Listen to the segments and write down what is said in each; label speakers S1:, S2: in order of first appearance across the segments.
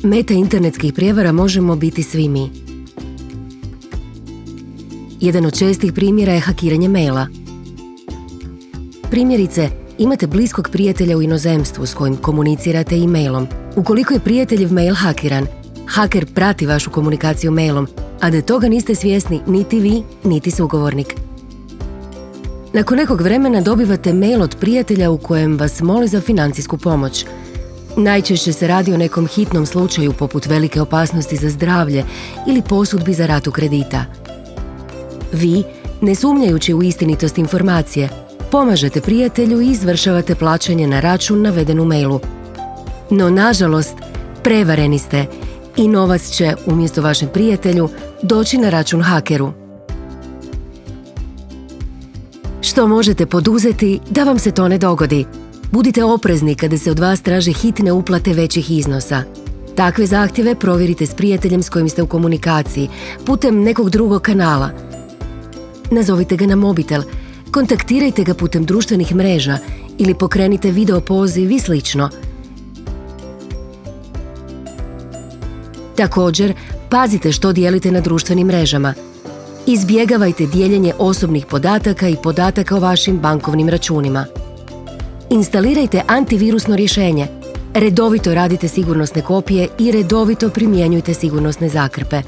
S1: Meta internetskih prijevara možemo biti svi mi. Jedan od čestih primjera je hakiranje maila. Primjerice, imate bliskog prijatelja u inozemstvu s kojim komunicirate e-mailom. Ukoliko je prijateljev mail hakiran, haker prati vašu komunikaciju mailom, a da toga niste svjesni niti vi, niti sugovornik. Nakon nekog vremena dobivate mail od prijatelja u kojem vas moli za financijsku pomoć. Najčešće se radi o nekom hitnom slučaju poput velike opasnosti za zdravlje ili posudbi za ratu kredita. Vi, ne sumnjajući u istinitost informacije, pomažete prijatelju i izvršavate plaćanje na račun naveden u mailu. No, nažalost, prevareni ste i novac će, umjesto vašem prijatelju, doći na račun hakeru. Što možete poduzeti da vam se to ne dogodi? Budite oprezni kada se od vas traže hitne uplate većih iznosa. Takve zahtjeve provjerite s prijateljem s kojim ste u komunikaciji, putem nekog drugog kanala. Nazovite ga na mobitel, kontaktirajte ga putem društvenih mreža ili pokrenite video poziv i slično. Također, pazite što dijelite na društvenim mrežama. Izbjegavajte dijeljenje osobnih podataka i podataka o vašim bankovnim računima. Instalirajte antivirusno rješenje. Redovito radite sigurnosne kopije i redovito primjenjujte sigurnosne zakrpe.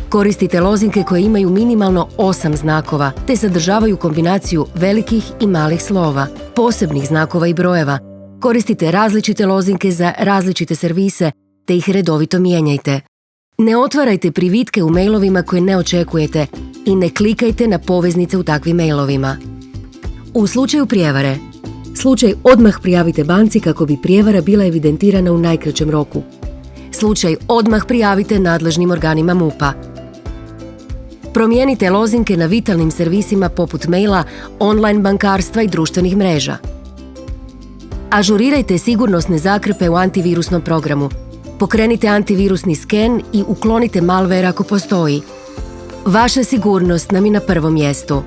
S1: Koristite lozinke koje imaju minimalno 8 znakova, te sadržavaju kombinaciju velikih i malih slova, posebnih znakova i brojeva. Koristite različite lozinke za različite servise, te ih redovito mijenjajte. Ne otvarajte privitke u mailovima koje ne očekujete i ne klikajte na poveznice u takvim mailovima. U slučaju prijevare, slučaj odmah prijavite banci kako bi prijevara bila evidentirana u najkraćem roku. Slučaj odmah prijavite nadležnim organima MUP-a. Promijenite lozinke na vitalnim servisima poput maila, online bankarstva i društvenih mreža. Ažurirajte sigurnosne zakrpe u antivirusnom programu. Pokrenite antivirusni sken i uklonite malware ako postoji. Vaša sigurnost nam je na prvom mjestu.